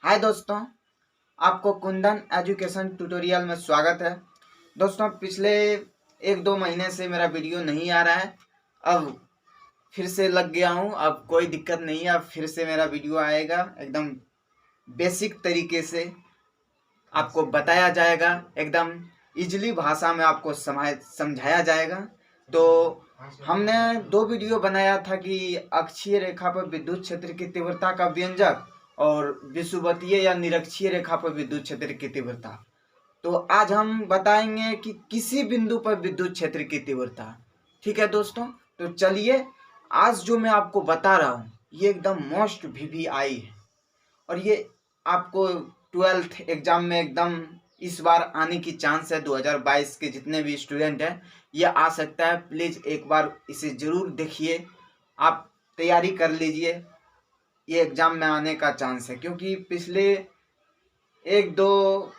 हाय दोस्तों, आपको Kundan education tutorial में स्वागत है। दोस्तों, पिछले 1-2 महीने से मेरा वीडियो नहीं आ रहा है। अब फिर से लग गया हूँ। अब कोई दिक्कत नहीं है, अब फिर से मेरा वीडियो आएगा। एकदम बेसिक तरीके से आपको बताया जाएगा, एकदम इजली भाषा में आपको समझाया जाएगा। तो हमने 2 वीडियो बनाया था कि अक्षीय रेखा पर विद्युत क्षेत्र की तीव्रता का व्यंजक और विषुवतीय या निरक्षीय रेखा पर विद्युत क्षेत्र की तीव्रता। तो आज हम बताएंगे कि किसी बिंदु पर विद्युत क्षेत्र की तीव्रता। ठीक है दोस्तों, तो चलिए आज जो मैं आपको बता रहा हूँ ये एकदम मोस्ट वीवीआई है और ये आपको 12th एग्जाम में एकदम इस बार आने की चांस है। 2022 के जितने भी स्टूडेंट हैं ये आ सकता है। प्लीज़ एक बार इसे ज़रूर देखिए, आप तैयारी कर लीजिए, ये एग्ज़ाम में आने का चांस है। क्योंकि पिछले 1-2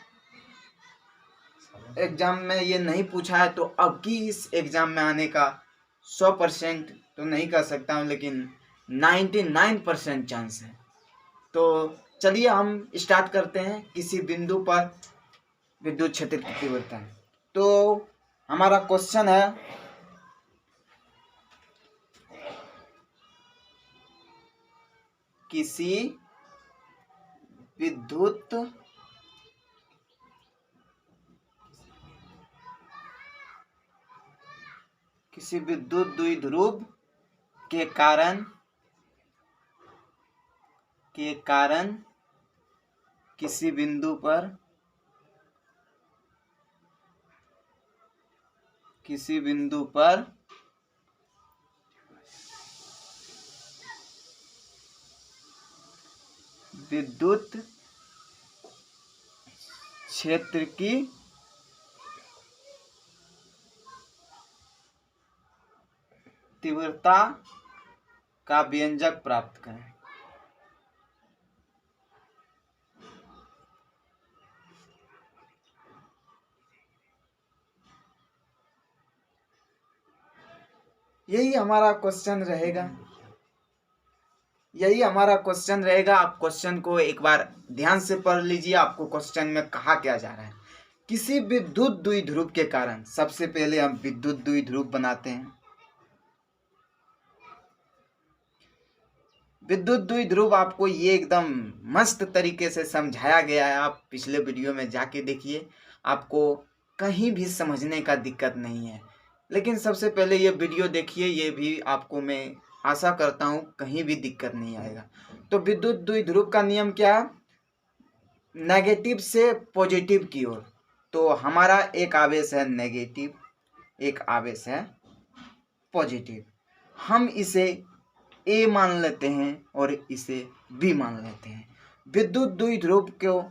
एग्ज़ाम में ये नहीं पूछा है, तो अब की इस एग्ज़ाम में आने का 100% तो नहीं कर सकता हूँ, लेकिन 99% चांस है। तो चलिए हम स्टार्ट करते हैं। किसी बिंदु पर विद्युत क्षेत्र की तीव्रता। तो हमारा क्वेश्चन है, किसी विद्युत द्विध्रुव के कारण किसी बिंदु पर विद्युत क्षेत्र की तीव्रता का व्यंजक प्राप्त करें। यही हमारा क्वेश्चन रहेगा। आप क्वेश्चन को एक बार ध्यान से पढ़ लीजिए। आपको क्वेश्चन में कहा क्या जा रहा है। किसी विद्युत द्विध्रुव के कारण, सबसे पहले हम विद्युत द्विध्रुव बनाते हैं। विद्युत द्विध्रुव आपको ये एकदम मस्त तरीके से समझाया गया है। आप पिछले वीडियो में जाके देखिए, आपको कहीं भी समझने का दिक्कत नहीं है। लेकिन सबसे पहले ये वीडियो देखिए, ये भी आपको मैं आशा करता हूँ कहीं भी दिक्कत नहीं आएगा। तो विद्युत द्विध्रुव का नियम क्या है? नेगेटिव से पॉजिटिव की ओर। तो हमारा एक आवेश है नेगेटिव, एक आवेश है पॉजिटिव। हम इसे ए मान लेते हैं और इसे बी मान लेते हैं। विद्युत द्विध्रुव को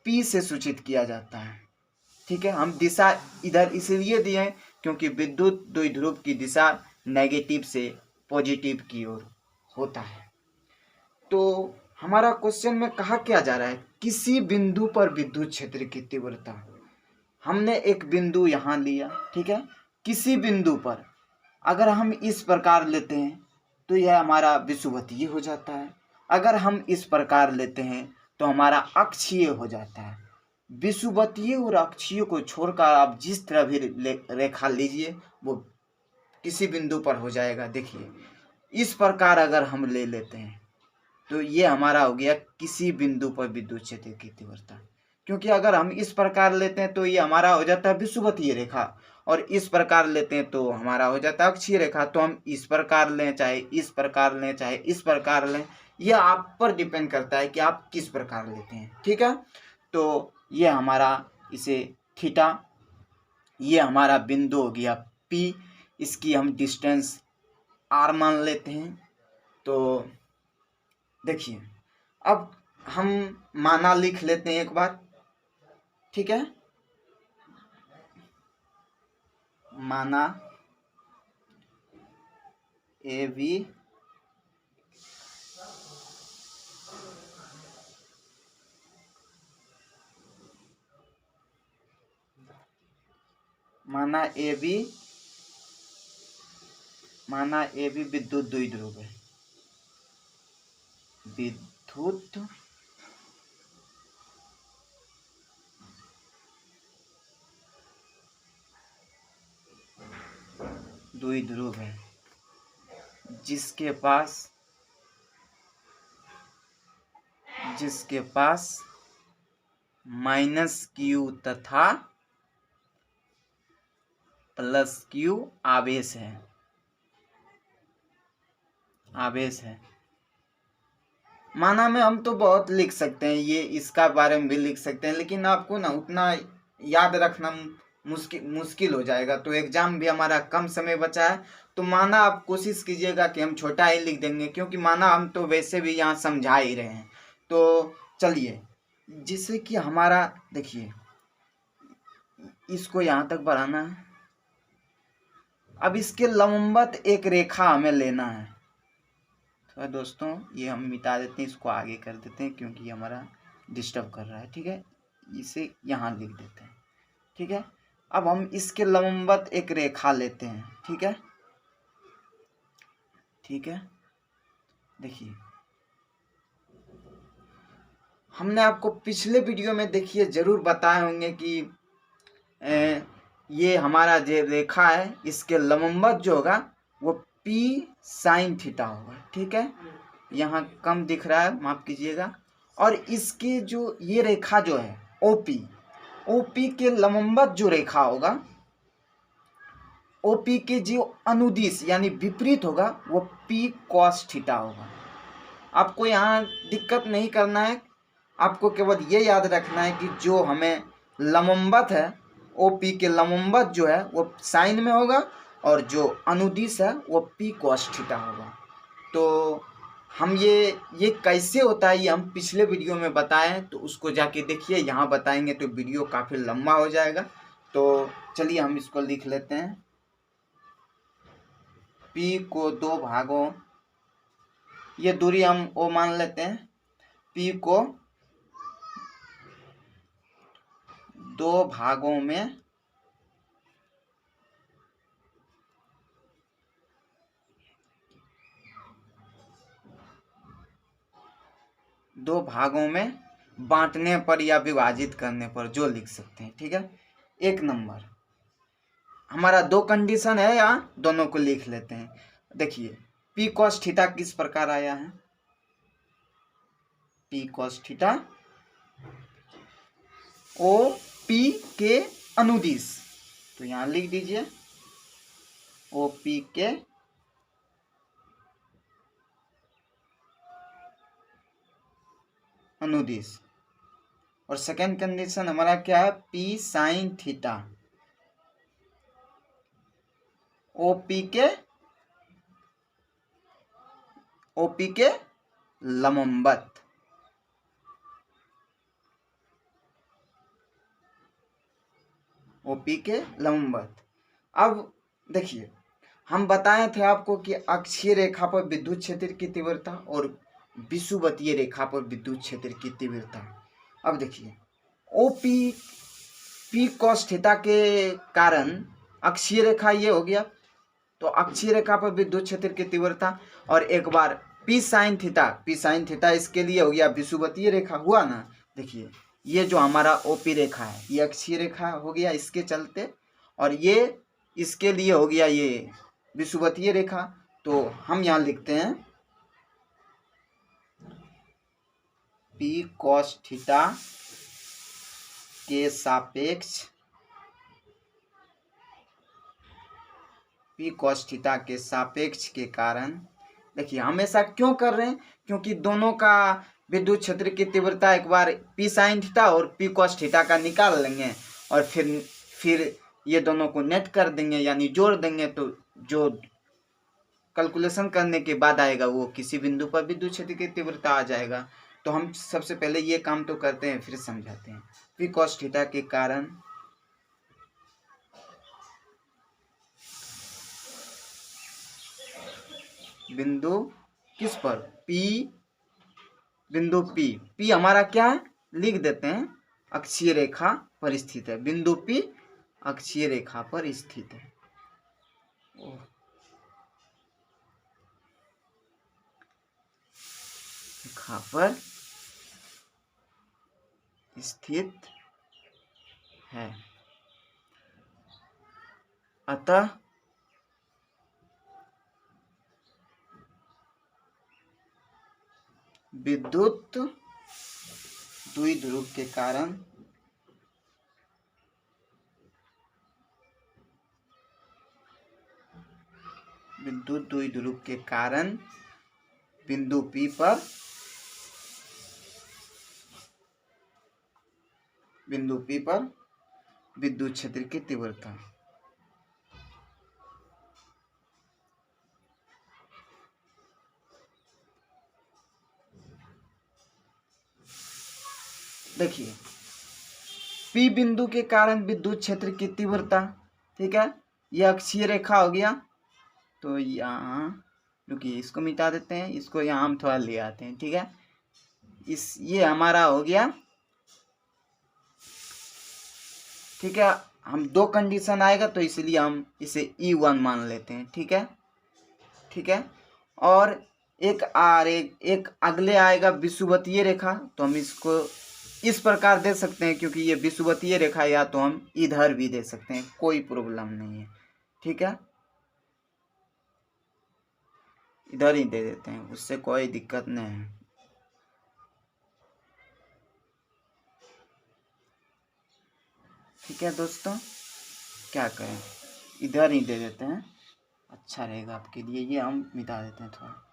पी से सूचित किया जाता है। ठीक है, हम दिशा इधर इसलिए दिए हैं क्योंकि विद्युत द्विध्रुव की दिशा नेगेटिव से पॉजिटिव की ओर होता है। तो हमारा क्वेश्चन में कहा क्या जा रहा है, किसी बिंदु पर विद्युत क्षेत्र की तीव्रता। हमने एक बिंदु यहाँ लिया, ठीक है। किसी बिंदु पर अगर हम इस प्रकार लेते हैं तो यह हमारा विषुवतीय हो जाता है। अगर हम इस प्रकार लेते हैं तो हमारा अक्षीय हो जाता है। विषुवतीय और अक्षीय को छोड़कर आप जिस तरह भी रेखा लीजिए वो किसी बिंदु पर हो जाएगा। देखिए, इस प्रकार अगर हम ले लेते हैं तो ये हमारा हो गया किसी बिंदु पर विद्युत क्षेत्र की तीव्रता। क्योंकि अगर हम इस प्रकार लेते हैं तो ये हमारा हो जाता है विषुवतीय रेखा, और इस प्रकार लेते हैं तो हमारा हो जाता है अक्षीय रेखा। तो हम इस प्रकार लें, चाहे इस प्रकार लें, चाहे इस प्रकार लें, यह आप पर डिपेंड करता है कि आप किस प्रकार लेते हैं। ठीक है, तो ये हमारा इसे थीटा, ये हमारा बिंदु हो गया पी, इसकी हम डिस्टेंस आर मान लेते हैं। तो देखिए, अब हम माना लिख लेते हैं एक बार। ठीक है, माना ए बी माना ए बी विद्युत द्विध्रुव है। विद्युत द्विध्रुव है जिसके पास -q तथा +q आवेश है। माना में हम तो बहुत लिख सकते हैं, ये इसका बारे में भी लिख सकते हैं, लेकिन आपको ना उतना याद रखना मुश्किल हो जाएगा। तो एग्जाम भी हमारा कम समय बचा है, तो माना आप कोशिश कीजिएगा कि हम छोटा ही लिख देंगे, क्योंकि माना हम तो वैसे भी यहाँ समझा ही रहे हैं। तो चलिए, जिससे कि हमारा देखिए इसको यहाँ तक बढ़ाना है। अब इसके लंबवत एक रेखा हमें लेना है। तो दोस्तों ये हम मिटा देते हैं, इसको आगे कर देते हैं क्योंकि हमारा डिस्टर्ब कर रहा है। ठीक है, इसे यहाँ लिख देते हैं। ठीक है, अब हम इसके लंबवत एक रेखा लेते हैं। ठीक है, देखिए हमने आपको पिछले वीडियो में देखिए जरूर बताए होंगे कि ये हमारा जो रेखा है इसके लंबवत जो होगा वो P sin थीटा होगा। ठीक है, यहाँ कम दिख रहा है, माफ कीजिएगा। और इसके जो ये रेखा जो है OP के लंबवत जो रेखा होगा, OP के जो अनुदिश यानी विपरीत होगा वो P cos थीटा होगा। आपको यहाँ दिक्कत नहीं करना है, आपको केवल ये याद रखना है कि जो हमें लंबवत है OP के लंबवत जो है वो साइन में होगा और जो अनुदिश है वो P cos थीटा होगा। तो हम ये कैसे होता है ये हम पिछले वीडियो में बताएं, तो उसको जाके देखिए। यहाँ बताएंगे तो वीडियो काफ़ी लंबा हो जाएगा। तो चलिए हम इसको लिख लेते हैं। P को 2 भागों, ये दूरी हम O मान लेते हैं। P को 2 भागों में बांटने पर या विभाजित करने पर जो लिख सकते हैं। ठीक है, 1 नंबर हमारा 2 कंडीशन है, यहाँ दोनों को लिख लेते हैं। देखिए P cos थीटा किस प्रकार आया है। P cos थीटा OP के अनुदिश, तो यहाँ लिख दीजिए OP के अनुदिश। और सेकेंड कंडीशन हमारा क्या है, P sin थीटा OP के लंबवत। OP के लंबवत। अब देखिए हम बताए थे आपको कि अक्षीय रेखा पर विद्युत क्षेत्र की तीव्रता और विषुवतीय रेखा पर विद्युत क्षेत्र की तीव्रता। अब देखिए OP P cos थीटा के कारण अक्षीय रेखा ये हो गया, तो अक्षीय रेखा पर विद्युत क्षेत्र की तीव्रता। और एक बार P sin थीटा इसके लिए हो गया विषुवतीय रेखा हुआ ना। देखिए ये जो हमारा OP रेखा है ये अक्षीय रेखा हो गया इसके चलते, और ये इसके लिए हो गया ये विषुवतीय रेखा। तो हम यहाँ लिखते हैं P cos थीटा के सापेक्ष P cos थीटा के सापेक्ष के कारण, देखिए हमेशा क्यों कर रहे हैं, क्योंकि दोनों का विद्युत क्षेत्र की तीव्रता एक बार P sin थीटा और P cos थीटा का निकाल लेंगे और फिर ये दोनों को नेट कर देंगे यानी जोड़ देंगे। तो जो कैलकुलेशन करने के बाद आएगा वो किसी बिंदु पर विद्युत क्षेत्र की तीव्रता आ जाएगा। तो हम सबसे पहले ये काम तो करते हैं फिर समझाते हैं। P cos थीटा के कारण बिंदु किस पर, बिंदु P हमारा क्या है, लिख देते हैं अक्षीय रेखा पर स्थित है। बिंदु P अक्षीय रेखा पर स्थित है। रेखा पर स्थित है, अतः विद्युत द्विध्रुव के कारण बिंदु P पर विद्युत क्षेत्र की तीव्रता। देखिए P बिंदु के कारण विद्युत क्षेत्र की तीव्रता, ठीक है, यह अक्षीय रेखा हो गया। तो यहाँ रुकिए, इसको मिटा देते हैं, इसको यहाँ हम थोड़ा ले आते हैं, ठीक है। ये हमारा हो गया, ठीक है। हम दो कंडीशन आएगा तो इसलिए हम इसे E1 मान लेते हैं, ठीक है, ठीक है। और एक अगले आएगा विषुवतीय रेखा, तो हम इसको इस प्रकार दे सकते हैं, क्योंकि ये विषुवतीय रेखा, या तो हम इधर भी दे सकते हैं, कोई प्रॉब्लम नहीं है, ठीक है। इधर ही दे देते हैं, उससे कोई दिक्कत नहीं है, ठीक है दोस्तों। क्या करें, इधर ही दे देते हैं, अच्छा रहेगा आपके लिए। ये हम मिटा देते हैं थोड़ा।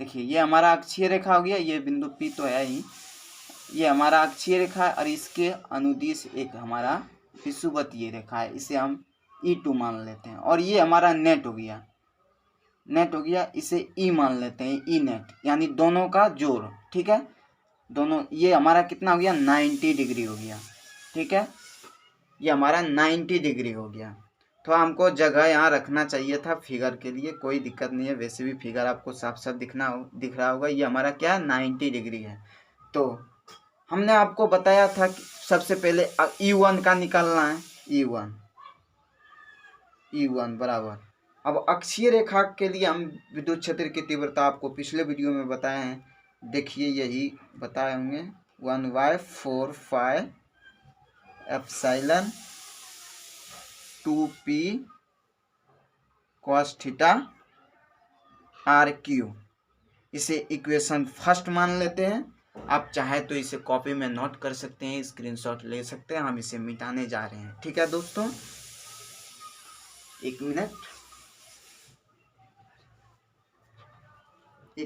देखिए ये हमारा अक्षीय रेखा हो गया, ये बिंदु P तो है ही, ये हमारा अक्षीय रेखा है, और इसके अनुदिश एक हमारा विषुवतीय रेखा है, इसे हम E2 मान लेते हैं। और ये हमारा नेट हो गया, इसे E मान लेते हैं, E नेट, यानी दोनों का जोड़, ठीक है। दोनों, ये हमारा कितना हो गया, 90 डिग्री हो गया, ठीक है। ये हमारा 90 डिग्री हो गया। तो हमको जगह यहाँ रखना चाहिए था फिगर के लिए, कोई दिक्कत नहीं है, वैसे भी फिगर आपको साफ साफ दिख रहा होगा। ये हमारा क्या 90 डिग्री है। तो हमने आपको बताया था कि सबसे पहले E1 का निकालना है, E1 बराबर, अब अक्षीय रेखा के लिए हम विद्युत क्षेत्र की तीव्रता आपको पिछले वीडियो में बताए हैं, देखिए यही बताए होंगे, 1/4 epsilon 2p cos theta RQ। इसे इक्वेशन फर्स्ट मान लेते हैं। आप चाहे तो इसे कॉपी में नोट कर सकते हैं, स्क्रीनशॉट ले सकते हैं। हम इसे मिटाने जा रहे हैं, ठीक है दोस्तों। एक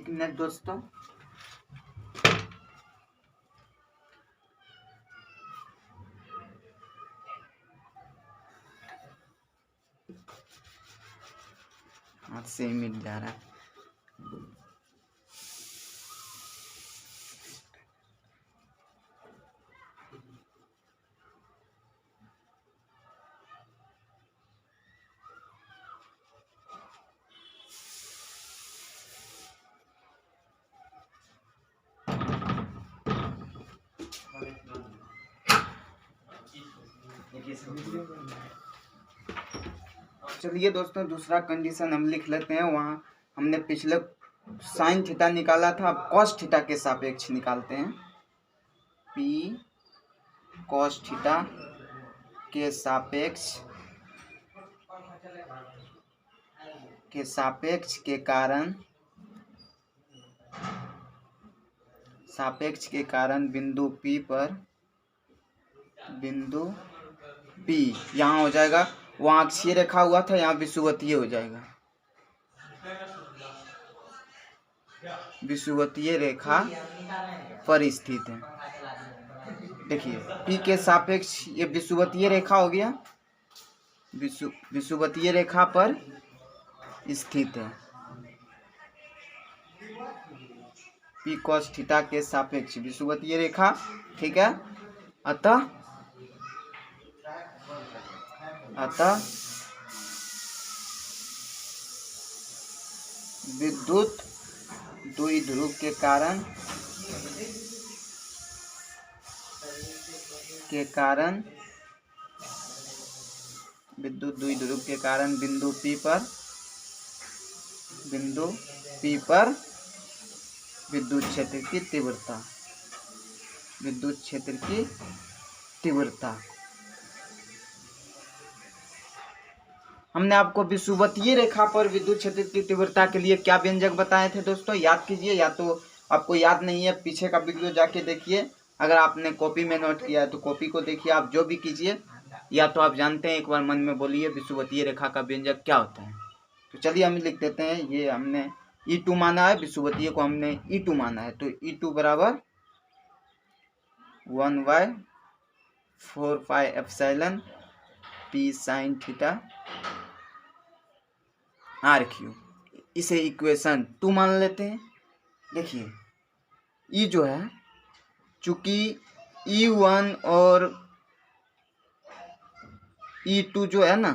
मिनट दोस्तों। हाथ से ही मिट जा रहा है। चलिए दोस्तों, दूसरा कंडीशन हम लिख लेते हैं। वहाँ हमने पिछले साइन थीटा निकाला था, अब कॉस थीटा के सापेक्ष निकालते हैं। P कॉस थीटा के सापेक्ष के कारण बिंदु P यहाँ हो जाएगा, वहाँ अक्षीय रेखा हुआ था, यहाँ विषुवतीय हो जाएगा। विषुवतीय रेखा पर स्थित है। देखिए P के सापेक्ष ये विषुवतीय रेखा हो गया, विषुवतीय रेखा पर स्थित है। P cos थीटा के सापेक्ष विषुवतीय रेखा, ठीक है। अतः विद्युत द्विध्रुव के कारण बिंदु P पर विद्युत क्षेत्र की तीव्रता। हमने आपको विषुवतीय रेखा पर विद्युत क्षेत्र की तीव्रता के लिए क्या व्यंजक बताए थे दोस्तों, याद कीजिए, या तो आपको याद नहीं है पीछे का वीडियो जाके देखिए, अगर आपने कॉपी में नोट किया है तो कॉपी को देखिए, आप जो भी कीजिए, या तो आप जानते हैं एक बार मन में बोलिए विषुवतीय रेखा का व्यंजक क्या होता है। तो चलिए हम लिख देते हैं, ये हमने E2 माना है, विषुवतीय को हमने E2 माना है, तो E2 बराबर 1/4πε P sin थीटा R3। इसे इक्वेशन 2 मान लेते हैं। देखिए E जो है, चूंकि E1 और E2 जो है ना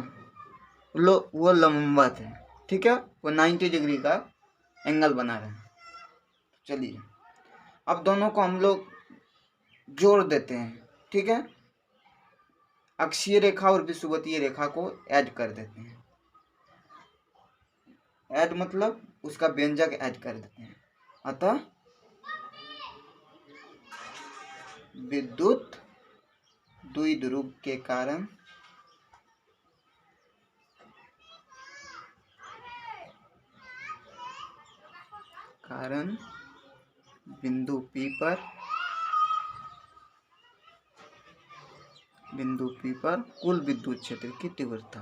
वो लंबवत है, ठीक है, वो 90 डिग्री का एंगल बना रहे हैं। चलिए अब दोनों को हम लोग जोड़ देते हैं, ठीक है, अक्षीय रेखा और विषुवतीय रेखा को ऐड कर देते हैं। ऐड मतलब उसका व्यंजक ऐड कर देते हैं। अतः विद्युत द्विध्रुव के कारण बिंदु P पर कुल विद्युत क्षेत्र की तीव्रता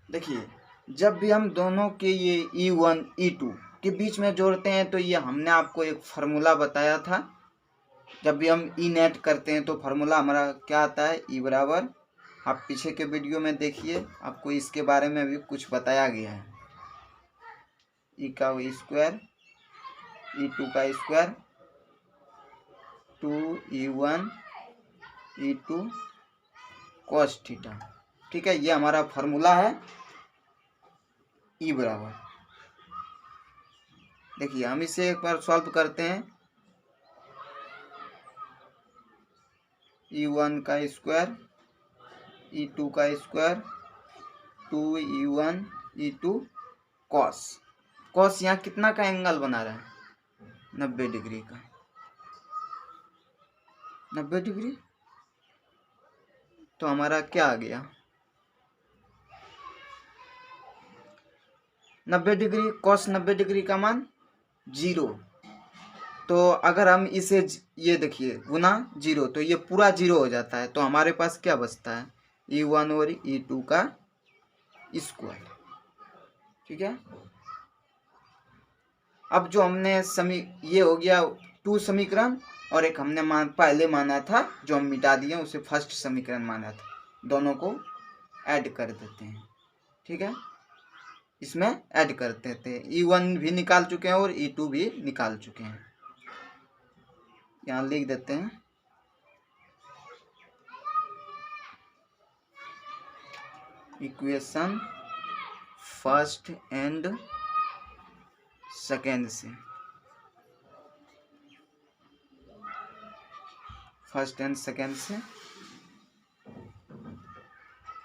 देखिए जब भी हम दोनों के ये E1 E2 के बीच में जोड़ते हैं तो ये हमने आपको एक फार्मूला बताया था। जब भी हम ई नेट करते हैं तो फार्मूला हमारा क्या आता है, ई बराबर, आप पीछे के वीडियो में देखिए, आपको इसके बारे में भी कुछ बताया गया है। ई का स्क्वायर E2 का square 2E1 E2 cos theta, ठीक है, ये हमारा फार्मूला है ई बराबर। देखिए हम इसे एक बार सॉल्व करते हैं। E1 का स्क्वायर E2 का स्क्वायर 2E1 E2 कॉस यहाँ कितना का एंगल बना रहा है, 90 डिग्री का, 90 डिग्री। तो हमारा क्या आ गया, 90 डिग्री, कॉस 90 डिग्री का मान 0। तो अगर हम इसे ये देखिए गुना 0, तो ये पूरा 0 हो जाता है, तो हमारे पास क्या बचता है, E1 और E2 का स्क्वायर, ठीक है। अब जो हमने ये हो गया 2 समीकरण, और एक हमने पहले माना था जो हम मिटा दिए, उसे फर्स्ट समीकरण माना था, दोनों को ऐड कर देते हैं, ठीक है, इसमें ऐड करते थे। E1 भी निकाल चुके हैं और E2 भी निकाल चुके हैं, यहाँ लिख देते हैं। इक्वेशन फर्स्ट एंड सेकेंड से, फर्स्ट एंड सेकेंड से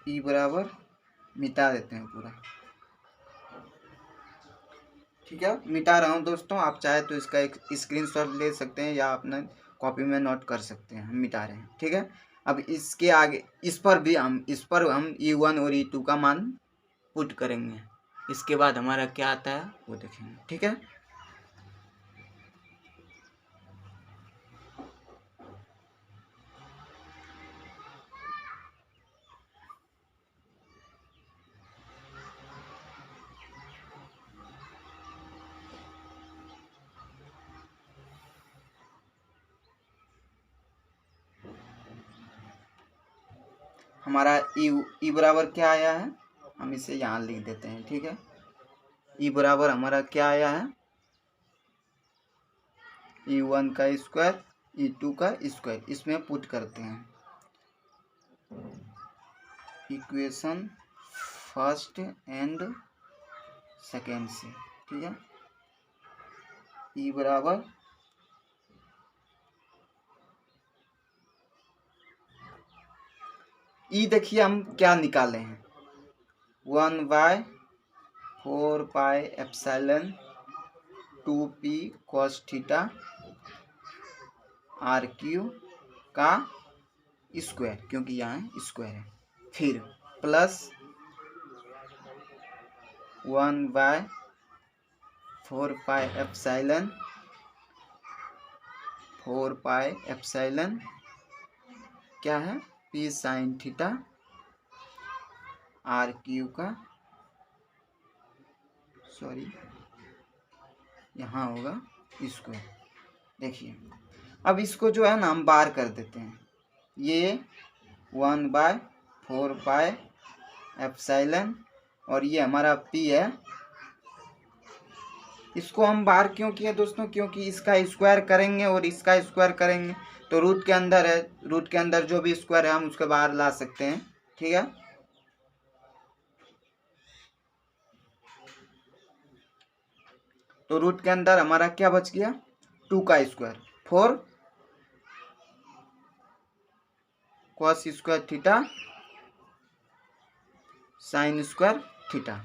ई बराबर मिटा देते हैं पूरा, ठीक है, मिटा रहा हूँ दोस्तों, आप चाहे तो इसका एक स्क्रीनशॉट ले सकते हैं या अपने कॉपी में नोट कर सकते हैं, हम मिटा रहे हैं, ठीक है। अब इसके आगे इस पर हम E1 और E2 का मान पुट करेंगे, इसके बाद हमारा क्या आता है वो देखेंगे, ठीक है। हमारा ई बराबर क्या आया है, हम इसे यहाँ लिख देते हैं, ठीक है। ई बराबर हमारा क्या आया है, E1 का स्क्वायर E2 का स्क्वायर, इसमें पुट करते हैं इक्वेशन फर्स्ट एंड सेकेंड से, ठीक है। ई बराबर ई देखिए हम क्या निकाले हैं, 1/4πε 2p cos theta R Q का स्क्वायर, क्योंकि यहाँ स्क्वायर है, फिर प्लस 1/4πε क्या है, p sin theta R Q का, सॉरी यहाँ होगा स्क्वायर। देखिए अब इसको जो है ना हम बार कर देते हैं, ये 1/4πε और ये हमारा p है। इसको हम बाहर क्यों किए दोस्तों, क्योंकि इसका स्क्वायर करेंगे और इसका स्क्वायर करेंगे तो रूट के अंदर है, रूट के अंदर जो भी स्क्वायर है हम उसके बाहर ला सकते हैं, ठीक है। तो रूट के अंदर हमारा क्या बच गया, 2 का square, 4 cos square theta sine square theta,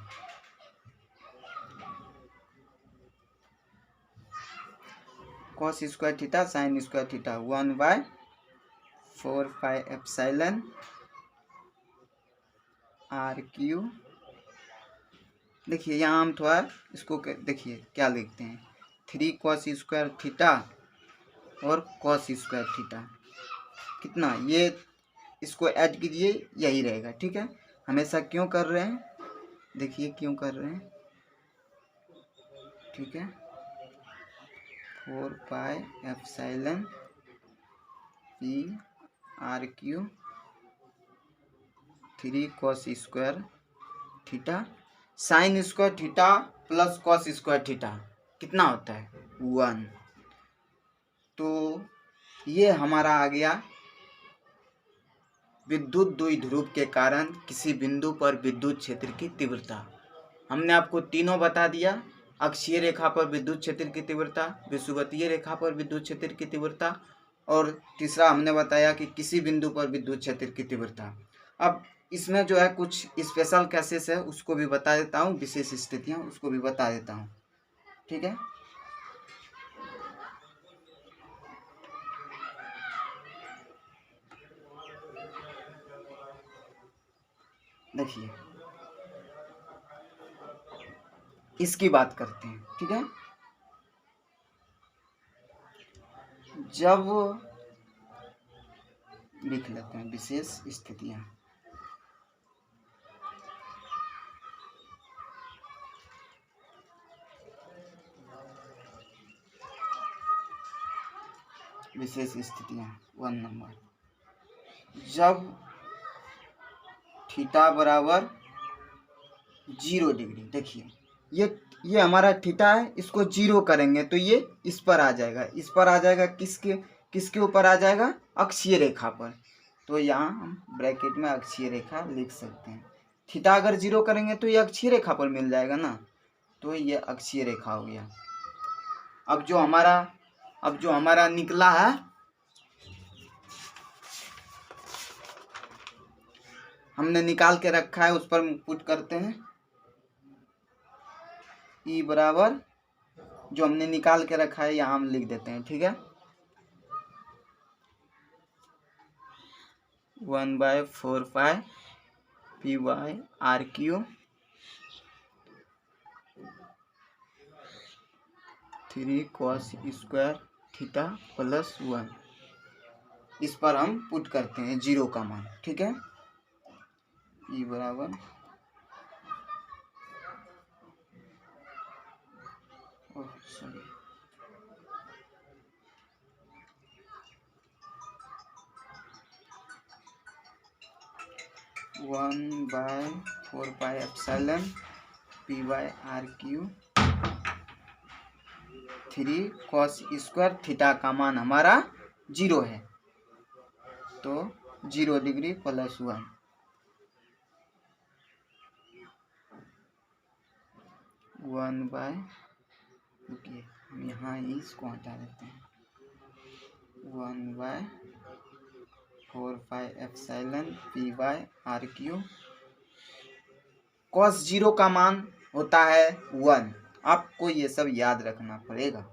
cos square theta sine square theta 1/4πε r cube. देखिए यहाँ हम थोड़ा इसको देखिए क्या लिखते हैं, 3 cos स्क्वायर थीटा और cos स्क्वायर थीटा, कितना, ये इसको ऐड कीजिए यही रहेगा, ठीक है। हमेशा क्यों कर रहे हैं, देखिए क्यों कर रहे हैं, ठीक है, 4πε p R Q 3 cos square theta sine square theta plus cos square theta कितना होता है, 1। तो ये हमारा आ गया विद्युत द्विध्रुव के कारण किसी बिंदु पर विद्युत क्षेत्र की तीव्रता। हमने आपको तीनों बता दिया, अक्षीय रेखा पर विद्युत क्षेत्र की तीव्रता, विषुवतीय रेखा पर विद्युत क्षेत्र की तीव्रता, और तीसरा हमने बताया कि किसी बिंदु पर विद्युत क्षेत्र की तीव्रता। अब इसमें जो है कुछ स्पेशल केसेस है उसको भी बता देता हूँ, विशेष स्थितियाँ उसको भी बता देता हूँ, ठीक है। देखिए इसकी बात करते हैं, ठीक है। जब लिख लेते हैं विशेष स्थितियां, विशेष स्थितियां 1 नंबर, जब थीटा बराबर 0 डिग्री। देखिए ये हमारा थीटा है, इसको 0 करेंगे तो ये इस पर आ जाएगा, इस पर आ जाएगा, किसके ऊपर आ जाएगा, अक्षीय रेखा पर। तो यहाँ हम ब्रैकेट में अक्षीय रेखा लिख सकते हैं। थीटा अगर 0 करेंगे तो ये अक्षीय रेखा पर मिल जाएगा ना, तो ये अक्षीय रेखा हो गया। अब जो हमारा निकला है, हमने निकाल के रखा है, उस पर पुट करते हैं, ई बराबर जो हमने निकाल के रखा है यहाँ हम लिख देते हैं, ठीक है, 1/4π p Y are Q 3 cos square theta plus 1, इस पर हम पुट करते हैं 0 का मान, ठीक है। ई बराबर 1/4πε p Y are Q 3 cos square theta का मान हमारा 0 है, तो 0 डिग्री प्लस 1, 1/, रुकिए हम यहाँ इसको हटा देते हैं, 1/4π 4 epsilon P Y are Q. Cos zero का मान होता है 1। आपको ये सब याद रखना पड़ेगा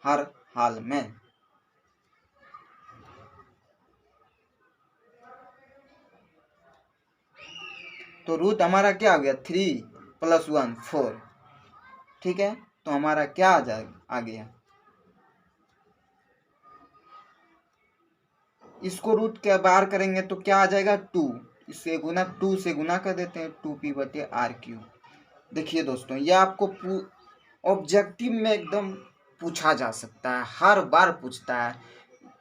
हर हाल में। तो रूट हमारा क्या हो गया 3 + 1 4। ठीक है, तो हमारा क्या आ गया, इसको रूट के बाहर करेंगे तो क्या आ जाएगा 2। इससे गुना 2 से गुना कर देते हैं 2p/r³। देखिए दोस्तों, यह आपको ऑब्जेक्टिव में एकदम पूछा जा सकता है, हर बार पूछता है।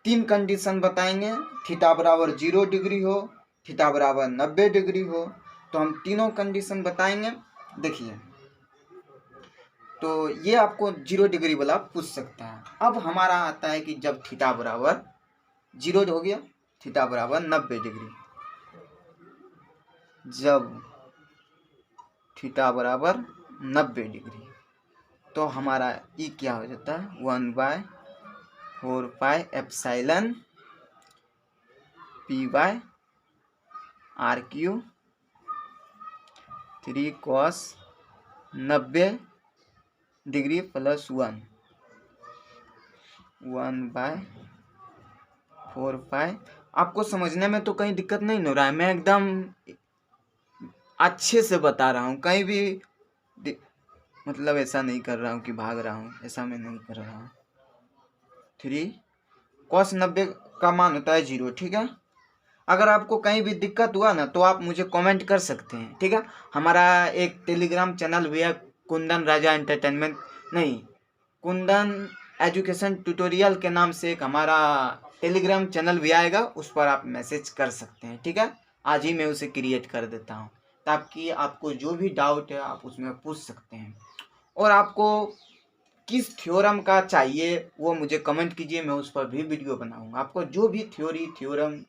3 कंडीशन बताएंगे, थीटा बराबर 0 डिग्री हो, थीटा बराबर 90 डिग्री हो। तो हम तीनों कंडीशन बताएंगे। देखिए, तो ये आपको 0 डिग्री वाला पूछ सकता है। अब हमारा आता है कि जब थीटा बराबर 0 हो गया, थीटा बराबर 90 डिग्री, जब थीटा बराबर 90 डिग्री, तो हमारा ई क्या हो जाता है 1/4 एप्सिलॉन p/r³ 3 cos 90 डिग्री + 1/4। आपको समझने में तो कहीं दिक्कत नहीं हो रहा है, मैं एकदम अच्छे से बता रहा हूँ, कहीं भी मतलब ऐसा नहीं कर रहा हूँ कि भाग रहा हूँ, ऐसा मैं नहीं कर रहा हूँ। 3 cos 90 का मान होता है 0। ठीक है, अगर आपको कहीं भी दिक्कत हुआ ना तो आप मुझे कमेंट कर सकते हैं। ठीक है, हमारा एक टेलीग्राम चैनल भी है, कुंदन राजा एंटरटेनमेंट नहीं, कुंदन एजुकेशन ट्यूटोरियल के नाम से एक हमारा टेलीग्राम चैनल भी आएगा, उस पर आप मैसेज कर सकते हैं। ठीक है, आज ही मैं उसे क्रिएट कर देता हूँ, ताकि आपको जो भी डाउट है आप उसमें पूछ सकते हैं। और आपको किस थ्योरम का चाहिए वो मुझे कमेंट कीजिए, मैं उस पर भी वीडियो बनाऊंगा। आपको जो भी थ्योरम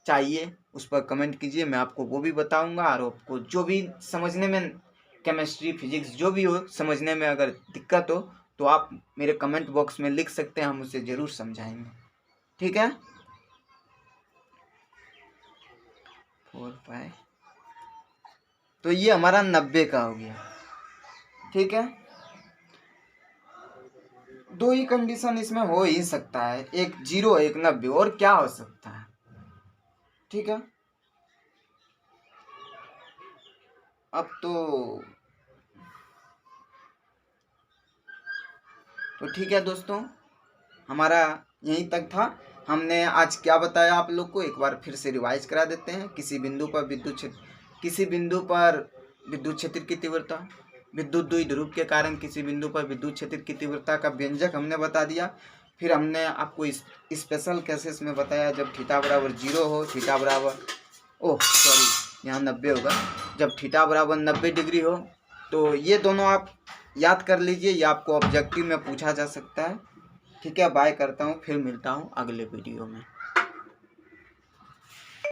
चाहिए उस पर कमेंट कीजिए, मैं आपको वो भी बताऊंगा। और आपको जो भी समझने में, केमिस्ट्री फिजिक्स जो भी हो समझने में अगर दिक्कत हो तो आप मेरे कमेंट बॉक्स में लिख सकते हैं, हम उसे ज़रूर समझाएंगे। ठीक है, 4 तो ये हमारा 90 का हो गया। ठीक है, 2 ही कंडीशन इसमें हो ही सकता है, एक 0 एक 90, और क्या हो सकता है। ठीक है, अब तो ठीक है दोस्तों, हमारा यहीं तक था। हमने आज क्या बताया आप लोग को एक बार फिर से रिवाइज करा देते हैं। किसी बिंदु पर विद्युत क्षेत्र की तीव्रता, विद्युत द्विध्रुव के कारण किसी बिंदु पर विद्युत क्षेत्र की तीव्रता का व्यंजक हमने बता दिया। फिर हमने आपको स्पेशल केसेस में बताया, जब थीटा बराबर 0 हो, थीटा बराबर यहाँ 90 होगा, जब थीटा बराबर 90 डिग्री हो। तो ये दोनों आप याद कर लीजिए, ये आपको ऑब्जेक्टिव में पूछा जा सकता है। ठीक है, बाय करता हूँ, फिर मिलता हूँ अगले वीडियो में।